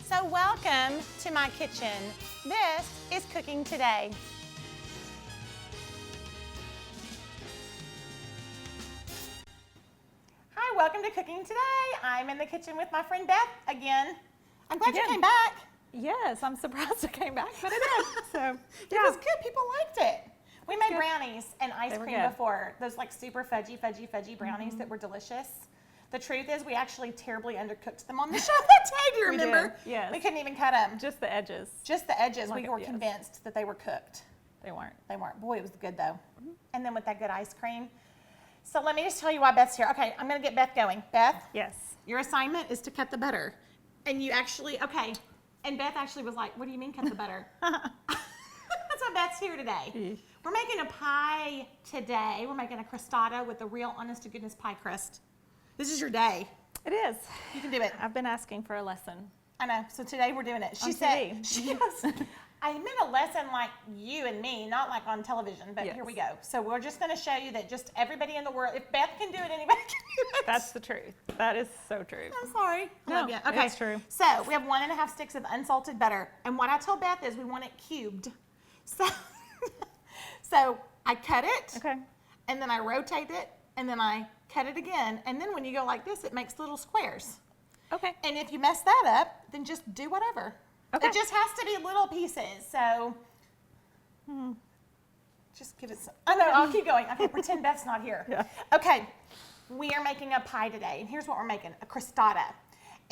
So welcome to my kitchen. This is Cooking Today. Hi, welcome to Cooking Today. I'm in the kitchen with my friend Beth again. I'm glad you came back. Yes, I'm surprised it came back, but it did. So It was good. People liked it. We made brownies and ice were cream good. before. Those like super fudgy brownies that were delicious. The truth is we actually terribly undercooked them on the show that day. Do you remember? did, yes. We couldn't even cut them. just the edges. Just the edges. Like We it- were yes. convinced that they were cooked. They weren't. They weren't. Boy, it was good though. And then with that good ice cream. So let me just tell you why Beth's here. Okay, I'm going to get Beth going. Beth, Yes. your assignment is to cut the butter. And you actually, okay. And Beth actually was like, what do you mean cut the butter? That's why Beth's here today. We're making a pie today. We're making a crostata with a real honest to goodness pie crust. This is your day. It is. You can do it. I've been asking for a lesson. I know. So today we're doing it. She On said, TV. she goes, I meant a lesson like you and me, not like on television, but Yes. here we go. So we're just going to show you that just everybody in the world, if Beth can do it, anybody can do it. That's the truth. That is so true. I'm sorry. I No, love you. Okay. it's true. So we have 1.5 sticks of unsalted butter. And what I told Beth is we want it cubed. So, so I cut it. Okay. And then I rotate it. And then I cut it again. And then when you go like this, it makes little squares. Okay. And if you mess that up, then just do whatever. Okay. It just has to be little pieces. So just give it some. Oh, no, I'll keep going. Okay, pretend Beth's not here. Yeah. Okay, we are making a pie today. And here's what we're making, a crostata.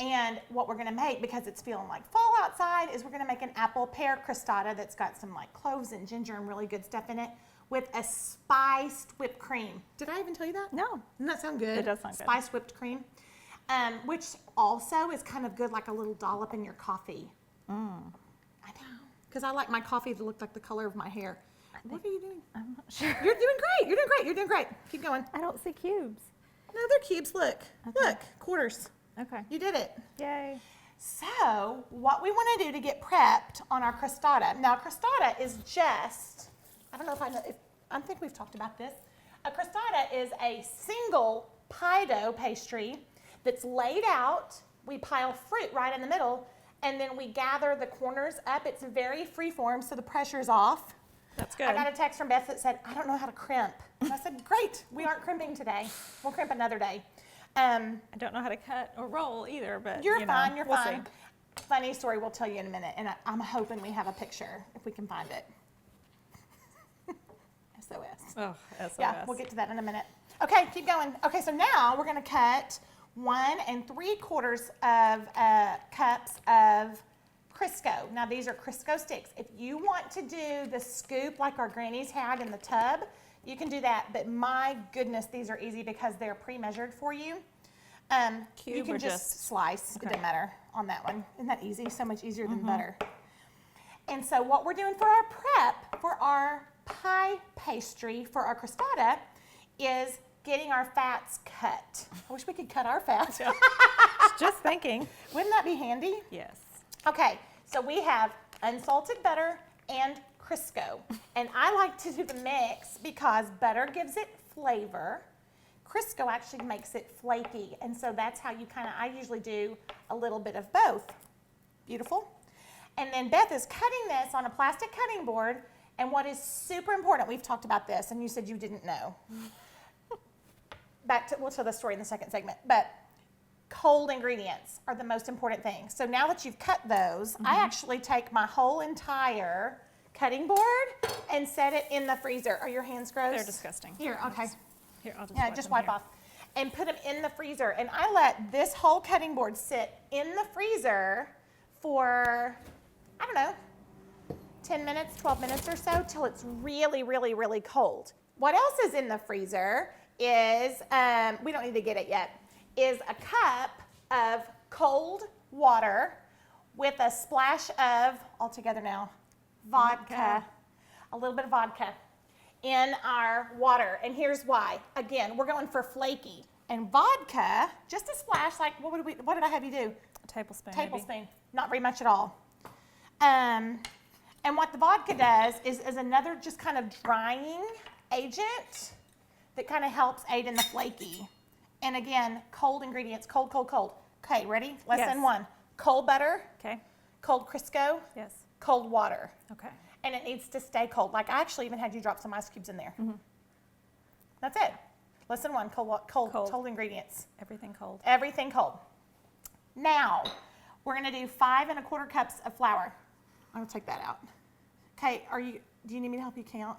And what we're going to make, because it's feeling like fall outside, is we're going to make an apple pear crostata that's got some like cloves and ginger and really good stuff in it with a spiced whipped cream. Did I even tell you that? No. Doesn't that sound good? It does sound good. Spiced whipped cream, which also is kind of good, like a little dollop in your coffee. I know, because I like my coffee to look like the color of my hair. What are you doing? I'm not sure. You're doing great. You're doing great. You're doing great. Keep going. I don't see cubes. No, they're cubes. Look. Okay. Look. Quarters. Okay. You did it. Yay. So what we want to do to get prepped on our crostata. Now, crostata is just, I don't know if I know, I think we've talked about this. A crostata is a single pie dough pastry that's laid out. We pile fruit right in the middle, and then we gather the corners up. It's very free form, so the pressure's off. That's good. I got a text from Beth that said, I don't know how to crimp. And I said, great, we aren't crimping today. We'll crimp another day. I don't know how to cut or roll either, but You're you know, fine, you're we'll fine. see. Funny story we'll tell you in a minute, and I'm hoping we have a picture if we can find it. SOS. Oh, SOS. Yeah, we'll get to that in a minute. Okay, keep going. Okay, so now we're gonna cut 1 3/4 cups of Crisco. Now these are Crisco sticks. If you want to do the scoop like our grannies had in the tub, you can do that, but my goodness, these are easy because they're pre-measured for you. You Cube can or just slice, it okay. doesn't matter on that one. Isn't that easy? So much easier than butter. And so what we're doing for our prep for our pie pastry for our crostata is getting our fats cut. I wish we could cut our fats. Just thinking. Wouldn't that be handy? Yes. Okay, so we have unsalted butter and Crisco. And I like to do the mix because butter gives it flavor. Crisco actually makes it flaky. And so that's how you I usually do a little bit of both. Beautiful. And then Beth is cutting this on a plastic cutting board. And what is super important, we've talked about this and you said you didn't know. We'll tell the story in the second segment, but cold ingredients are the most important thing. So now that you've cut those, I actually take my whole entire cutting board and set it in the freezer. Are your hands gross? They're disgusting. Here, okay. Here, I'll just Yeah, wipe just them wipe here. off. And put them in the freezer. And I let this whole cutting board sit in the freezer for, I don't know, 10 minutes, 12 minutes or so till it's really, really, really cold. What else is in the freezer is, we don't need to get it yet, is a cup of cold water with a splash of, all together now, vodka, a little bit of vodka in our water. And here's why. Again, we're going for flaky. And vodka, just a splash, like what did I have you do? A tablespoon. Tablespoon. Maybe. Not very much at all. And what the vodka does is another just kind of drying agent that kind of helps aid in the flaky. And again, cold ingredients, cold, cold, cold. Okay, ready? Lesson Yes. 1. cold butter, Okay. cold Crisco, Yes. cold water. Okay. And it needs to stay cold. Like I actually even had you drop some ice cubes in there. Mm-hmm. That's it. Lesson 1, Cold. cold ingredients. Everything cold. Everything cold. Now, we're gonna do 5 1/4 cups of flour. I'm gonna take that out. Okay, do you need me to help you count?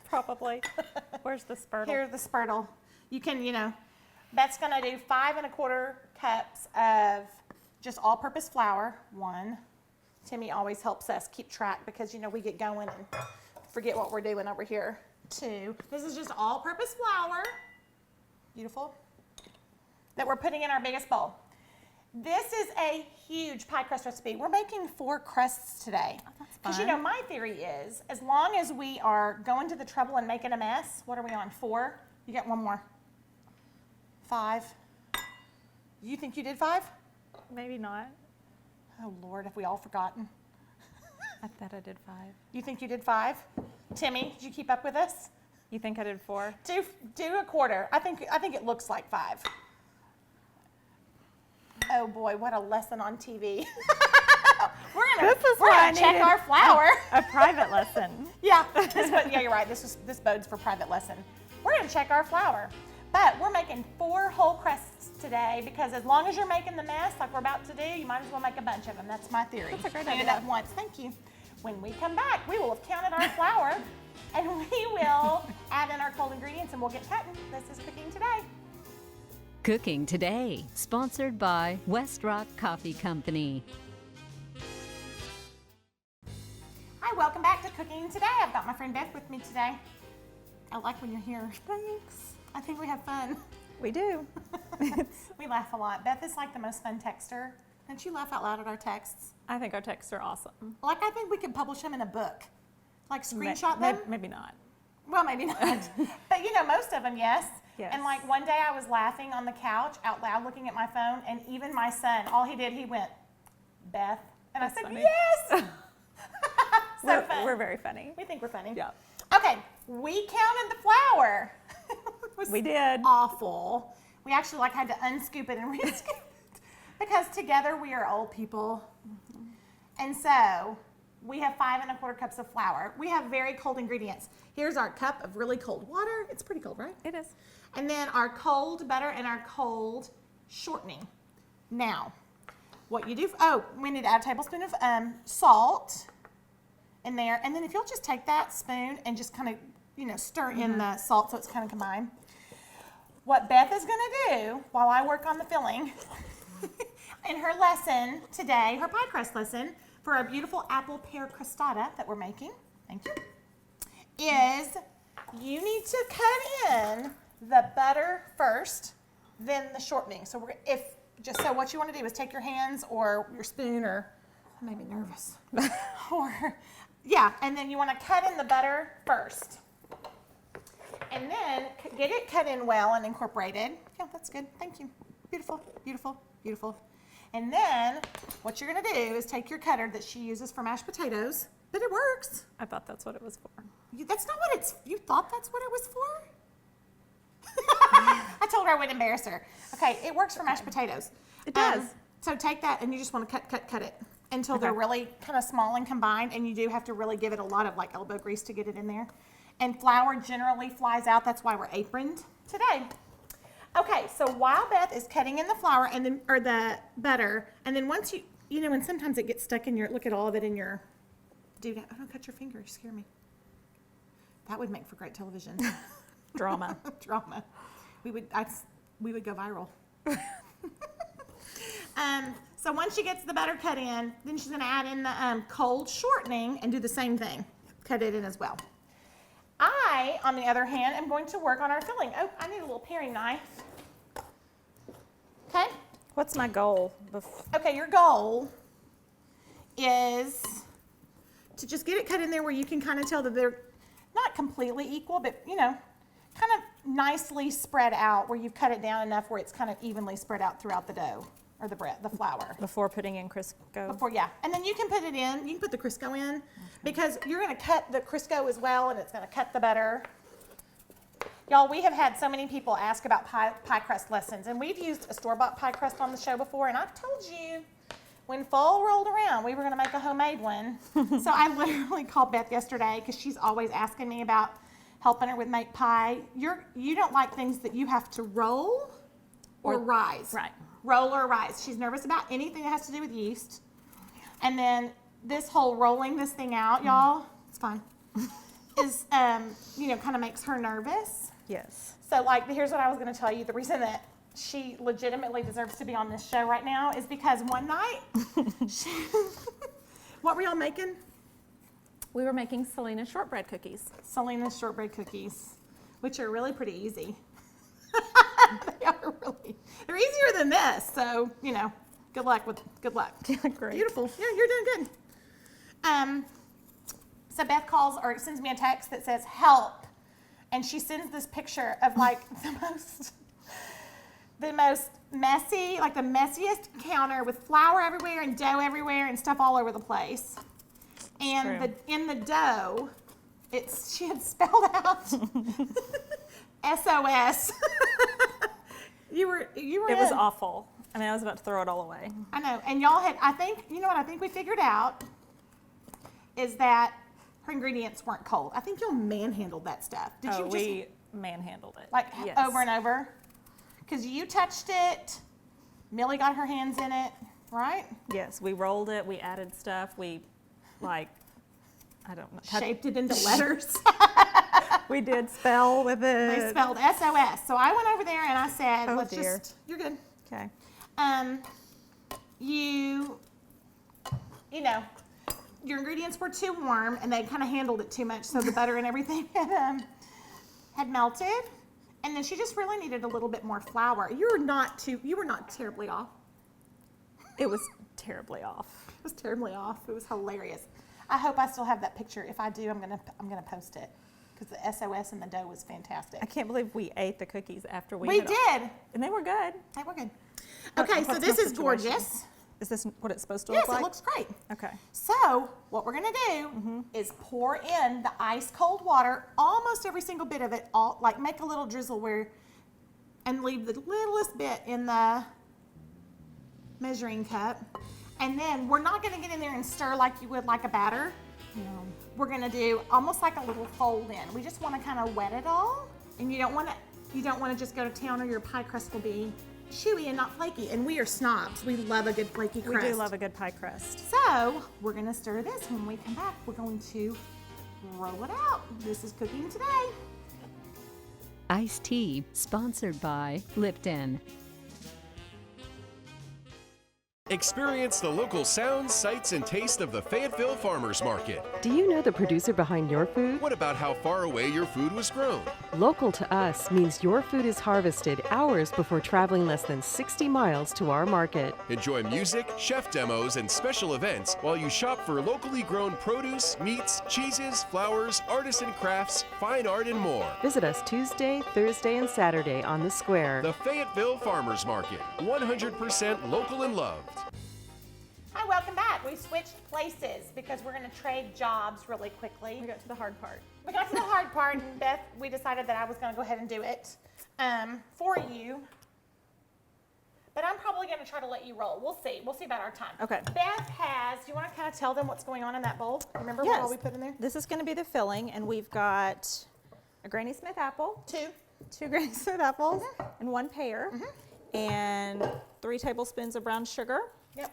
Probably. Where's the spurtle? Here's the spurtle. You can, Beth's gonna do 5 1/4 cups of just all-purpose flour. 1. Timmy always helps us keep track because, we get going and forget what we're doing over here. 2. This is just all-purpose flour. Beautiful. That we're putting in our biggest bowl. This is a huge pie crust recipe. We're making 4 crusts today. Because my theory is, as long as we are going to the trouble and making a mess, what are we on, 4? You got one more. 5. You think you did 5? Maybe not. Oh Lord, have we all forgotten? I thought I did 5. You think you did 5? Timmy, did you keep up with us? You think I did 4? Do 1/4. I think it looks like 5. Oh boy, what a lesson on TV. we're gonna check our flour. A private lesson. Yeah, you're right. This bodes for private lesson. We're gonna check our flour, but we're making 4 whole crusts today because as long as you're making the mess like we're about to do, you might as well make a bunch of them. That's my theory. That's a great Clean it idea. up once. Thank you. When we come back, we will have counted our flour, and we will add in our cold ingredients, and we'll get cutting. This is Cooking Today. Cooking Today, sponsored by West Rock Coffee Company. Hi, welcome back to Cooking Today. I've got my friend Beth with me today. I like when you're here. Thanks. I think we have fun. We do. We laugh a lot. Beth is like the most fun texter. Don't you laugh out loud at our texts? I think our texts are awesome. Like I think we could publish them in a book. Like screenshot them? Maybe not. Well, maybe not. But most of them, yes. Yes. And like one day I was laughing on the couch out loud looking at my phone, and even my son, all he did, he went, Beth. And That's I said, funny. yes! So fun. We're very funny. We think we're funny. Yeah. Okay, we counted the flour. It was We did. awful. We actually had to unscoop it and re-scoop it because together we are old people. And so we have 5 1/4 cups of flour. We have very cold ingredients. Here's our cup of really cold water. It's pretty cold, right? It is. And then our cold butter and our cold shortening. Now, what you do, we need to add a tablespoon of salt in there. And then if you'll just take that spoon and just kind of, stir in the salt so it's kind of combined. What Beth is gonna do while I work on the filling in her lesson today, her pie crust lesson for our beautiful apple pear crostata that we're making, thank you, is you need to cut in the butter first, then the shortening. So what you want to do is take your hands or your spoon, or that made me nervous, and then you want to cut in the butter first, and then get it cut in well and incorporated. Yeah, that's good. Thank you. Beautiful, beautiful, beautiful. And then what you're going to do is take your cutter that she uses for mashed potatoes, but it works. I thought that's what it was for. That's not what you thought that's what it was for? I told her I wouldn't embarrass her. Okay, it works for mashed potatoes. It does. So take that and you just want to cut it until they're really kind of small and combined, and you do have to really give it a lot of elbow grease to get it in there. And flour generally flies out. That's why we're aproned today. Okay, so while Beth is cutting in the flour or the butter, and then once and sometimes it gets stuck in look at all of it in your, don't cut your finger, you scare me. That would make for great television. Drama. Drama. We would go viral. So once she gets the butter cut in, then she's gonna add in the cold shortening and do the same thing. Cut it in as well. I, on the other hand, am going to work on our filling. Oh, I need a little paring knife. Okay? What's my goal? Okay, your goal is to just get it cut in there where you can kind of tell that they're not completely equal, but kind of nicely spread out where you've cut it down enough where it's kind of evenly spread out throughout the dough or the flour. Before putting in Crisco? Yeah. And then you can put it in, you can put the Crisco in because you're going to cut the Crisco as well, and it's going to cut the butter. Y'all, we have had so many people ask about pie crust lessons, and we've used a store-bought pie crust on the show before, and I've told you when fall rolled around, we were gonna make a homemade one. So I literally called Beth yesterday because she's always asking me about helping her with make pie. You don't like things that you have to roll or rise. Right. Roll or rise. She's nervous about anything that has to do with yeast. And then this whole rolling this thing out, y'all, it's fine, is, kind of makes her nervous. Yes. So, like, here's what I was going to tell you. The reason that she legitimately deserves to be on this show right now is because one night, what were y'all making? We were making Selena's shortbread cookies. Selena's shortbread cookies, which are really pretty easy. They're easier than this. So, good luck. Great. Beautiful. Yeah, you're doing good. So Beth calls or sends me a text that says help, and she sends this picture of like the most messy, like the messiest counter with flour everywhere and dough everywhere and stuff all over the place. And in the dough, she had spelled out SOS. You were. It was awful. I mean, I was about to throw it all away. I know, and y'all had. I think I think we figured out is that her ingredients weren't cold. I think y'all manhandled that stuff. Did you? We manhandled it. Like yes. over and over, because you touched it. Millie got her hands in it, right? Yes, we rolled it. We added stuff. We, I don't know. Shaped it into letters. We did spell with it. They spelled SOS. So I went over there and I said, Oh, let's dear. you're good. Okay. Your ingredients were too warm and they kind of handled it too much. So the butter and everything had melted. And then she just really needed a little bit more flour. You were not terribly off. It was terribly off. It was terribly off. It was hilarious. I hope I still have that picture. If I do, I'm gonna post it because the SOS and the dough was fantastic. I can't believe we ate the cookies after we did, and they were good. They were good. Okay, so this is gorgeous. Is this what it's supposed to Yes, look like? it looks great. Okay. So what we're gonna do is pour in the ice cold water, almost every single bit of it, make a little drizzle and leave the littlest bit in the measuring cup. And then we're not gonna get in there and stir like you would like a batter. No. We're gonna do almost like a little fold in. We just wanna kind of wet it all. And you don't wanna just go to town or your pie crust will be chewy and not flaky. And we are snobs. We love a good flaky crust. We do love a good pie crust. So we're gonna stir this. When we come back, we're going to roll it out. This is cooking today. Iced tea, sponsored by Lipton. Experience the local sounds, sights, and taste of the Fayetteville Farmers Market. Do you know the producer behind your food? What about how far away your food was grown? Local to us means your food is harvested hours before traveling less than 60 miles to our market. Enjoy music, chef demos, and special events while you shop for locally grown produce, meats, cheeses, flowers, artisan crafts, fine art, and more. Visit us Tuesday, Thursday, and Saturday on the square. The Fayetteville Farmers Market, 100% local and loved. Hi, welcome back. We switched places because we're going to trade jobs really quickly. We got to the hard part. We got to the hard part, and Beth, we decided that I was going to go ahead and do it for you. But I'm probably going to try to let you roll. We'll see. We'll see about our time. Okay. Beth do you want to kind of tell them what's going on in that bowl? Remember Yes. what all we put in there? This is going to be the filling, and we've got a Granny Smith apple, two Granny Smith apples, and one pear, and 3 tablespoons of brown sugar. Yep.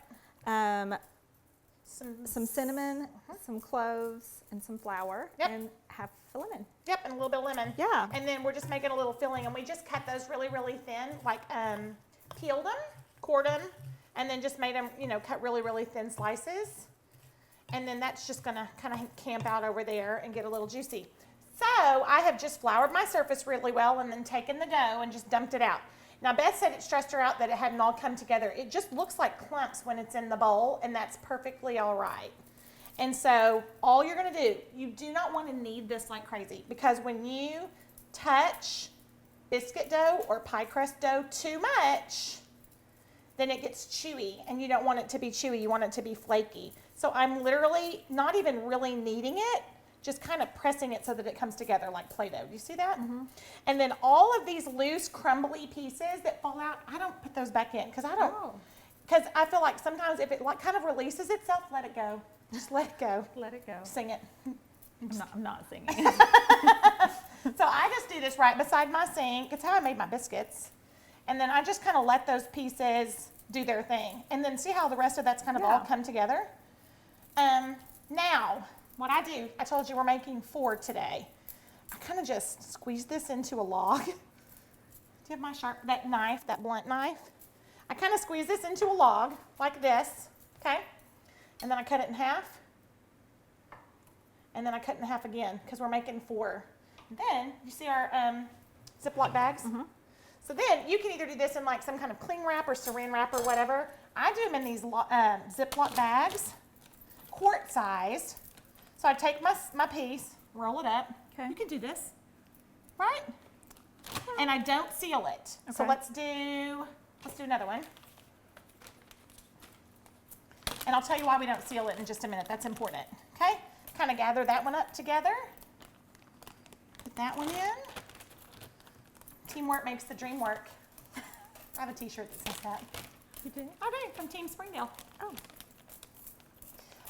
Some cinnamon, some cloves, and some flour, and half a lemon. Yep, and a little bit of lemon. Yeah. And then we're just making a little filling, and we just cut those really, really thin, like peeled them, cored them, and then just made them, cut really, really thin slices. And then that's just gonna kind of camp out over there and get a little juicy. So I have just floured my surface really well and then taken the dough and just dumped it out. Now, Beth said it stressed her out that it hadn't all come together. It just looks like clumps when it's in the bowl, and that's perfectly all right. And so all you're going to do, you do not want to knead this like crazy, because when you touch biscuit dough or pie crust dough too much, then it gets chewy, and you don't want it to be chewy. You want it to be flaky. So I'm literally not even really kneading it, just kind of pressing it so that it comes together like Play-Doh. Do you see that? And then all of these loose, crumbly pieces that fall out, I don't put those back in because Because I feel like sometimes if it like kind of releases itself, let it go. Just let it go. Let it go. Sing it. I'm not singing. So I just do this right beside my sink. It's how I made my biscuits. And then I just kind of let those pieces do their thing. And then see how the rest of that's kind of all come together? Now, what I do, I told you we're making 4 today. I kind of just squeeze this into a log. Do you have my that knife, that blunt knife? I kind of squeeze this into a log like this, okay? And then I cut it in half. And then I cut it in half again because we're making 4. Then, you see our Ziploc bags? So then you can either do this in like some kind of cling wrap or saran wrap or whatever. I do them in these Ziploc bags, quart sized. So I take my piece, roll it up. Okay. You can do this, right? And I don't seal it. So Okay. let's do another one. And I'll tell you why we don't seal it in just a minute. That's important, okay? Kind of gather that one up together. Put that one in. Teamwork makes the dream work. I have a t-shirt that says that. You do? I do, from Team Springdale. Oh.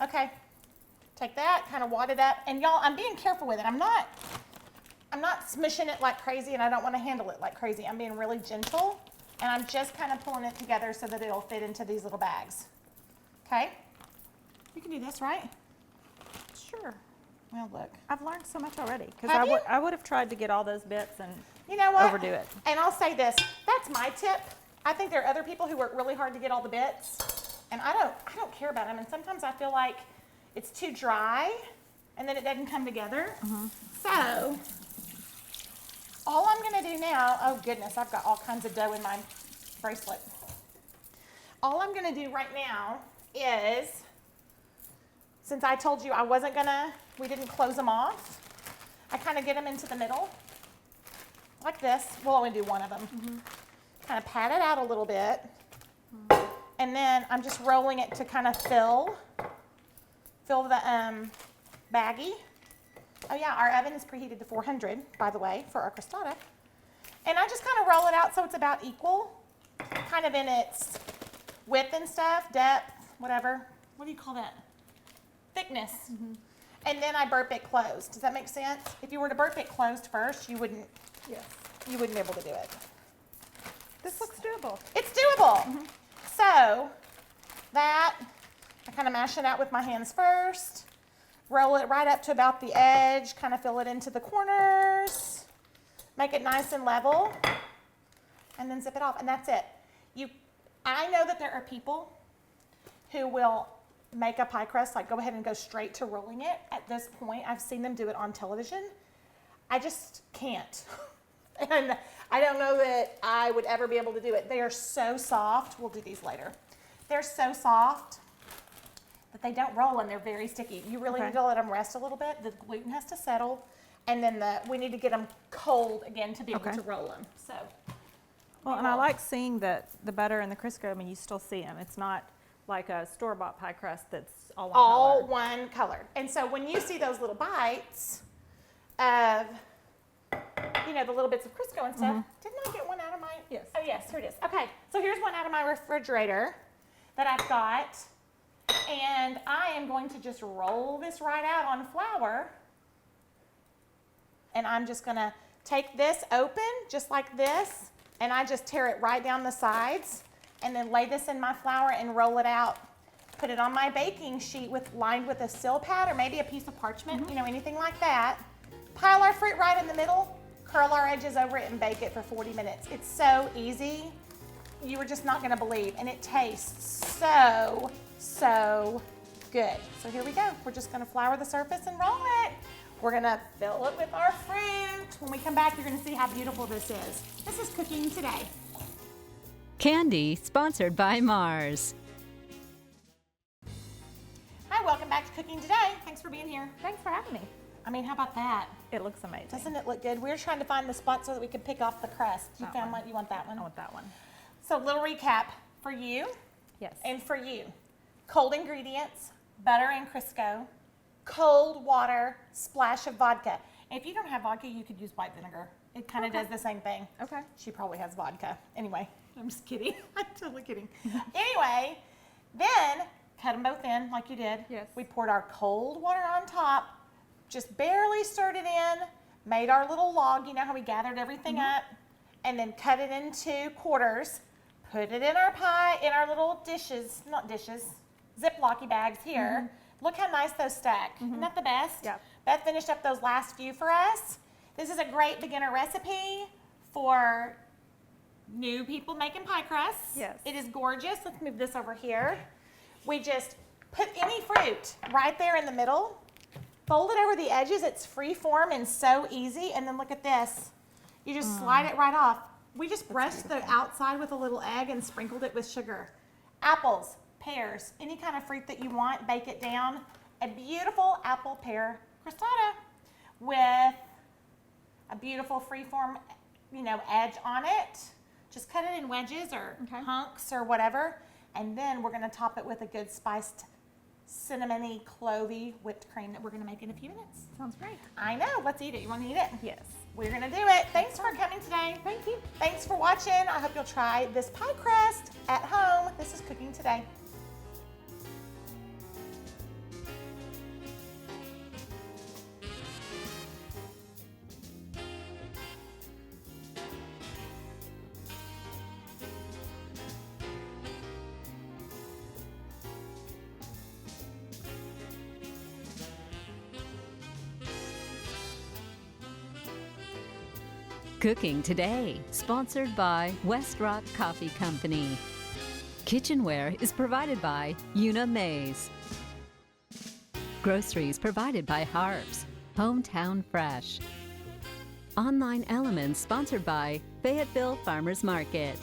Okay, take that, kind of wad it up. And y'all, I'm being careful with it. I'm not smushing it like crazy, and I don't want to handle it like crazy. I'm being really gentle, and I'm just kind of pulling it together so that it'll fit into these little bags. Okay? You can do this, right? Sure. Well, look. I've learned so much already. Because Have you? I would have tried to get all those bits and You know what? overdo it. And I'll say this, that's my tip. I think there are other people who work really hard to get all the bits, and I don't care about them. And sometimes I feel like it's too dry, and then it doesn't come together. So, all I'm gonna do now, oh goodness, I've got all kinds of dough in my bracelet. All I'm gonna do right now is, since I told you we didn't close them off, I kind of get them into the middle, like this. We'll only do one of them. Kind of pat it out a little bit. And then I'm just rolling it to kind of fill the baggie. Oh yeah, our oven is preheated to 400, by the way, for our crostata. And I just kind of roll it out so it's about equal, kind of in its width and stuff, depth, whatever. What do you call that? Thickness. And then I burp it closed. Does that make sense? If you were to burp it closed first, you wouldn't be able to do it. This looks doable. It's doable. So that, I kind of mash it out with my hands first, roll it right up to about the edge, kind of fill it into the corners, make it nice and level, and then zip it off, and that's it. I know that there are people who will make a pie crust, like go ahead and go straight to rolling it at this point. I've seen them do it on television. I just can't. And I don't know that I would ever be able to do it. They are so soft. We'll do these later. They're so soft that they don't roll, and they're very sticky. You really need to let them rest a little bit. The gluten has to settle, and then we need to get them cold again to be able to roll them. So, Well, and I like seeing that the butter and the Crisco, I mean, you still see them. It's not like a store-bought pie crust that's all one color. And so when you see those little bites of, the little bits of Crisco and stuff, didn't I get one out of my? Yes. Oh yes, here it is. Okay, so here's one out of my refrigerator that I've got, and I am going to just roll this right out on flour, and I'm just gonna take this open just like this, and I just tear it right down the sides, and then lay this in my flour and roll it out. Put it on my baking sheet lined with a sill pad or maybe a piece of parchment, anything like that. Pile our fruit right in the middle, curl our edges over it, and bake it for 40 minutes. It's so easy. You were just not gonna believe, and it tastes so, so good. So here we go. We're just gonna flour the surface and roll it. We're gonna fill it with our fruit. When we come back, you're gonna see how beautiful this is. This is Cooking Today. Candy sponsored by Mars. Hi, welcome back to Cooking Today. Thanks for being here. Thanks for having me. I mean, how about that? It looks amazing. Doesn't it look good? We're trying to find the spot so that we can pick off the crust. You That found one. one? You want that one? I want that one. So little recap for you Yes. and for you. Cold ingredients, butter and Crisco, cold water, splash of vodka. If you don't have vodka, you could use white vinegar. It kind of does the same thing. Okay. She probably has vodka. Anyway, I'm just kidding. I'm totally kidding. Anyway, then cut them both in like you did. Yes. We poured our cold water on top, just barely stirred it in, made our little log, you know how we gathered everything up, and then cut it into quarters, put it in our pie, in our little dishes, not dishes, Ziploc-y bags here. Look how nice those stack. Isn't that the best? Yeah. Beth finished up those last few for us. This is a great beginner recipe for new people making pie crusts. Yes. It is gorgeous. Let's move this over here. We just put any fruit right there in the middle, fold it over the edges. It's free form and so easy. And then look at this. You just slide it right off. We just brushed the outside with a little egg and sprinkled it with sugar. Apples, pears, any kind of fruit that you want, bake it down. A beautiful apple pear crostata with a beautiful freeform, edge on it. Just cut it in wedges or hunks or whatever. And then we're gonna top it with a good spiced cinnamony, clovey whipped cream that we're gonna make in a few minutes. Sounds great. I know, let's eat it. You wanna eat it? Yes. We're gonna do it. Thanks for coming today. Thank you. Thanks for watching. I hope you'll try this pie crust at home. This is Cooking Today. Cooking Today, sponsored by West Rock Coffee Company. Kitchenware is provided by Una Mays. Groceries provided by Harps, Hometown Fresh. Online Elements sponsored by Fayetteville Farmers Market.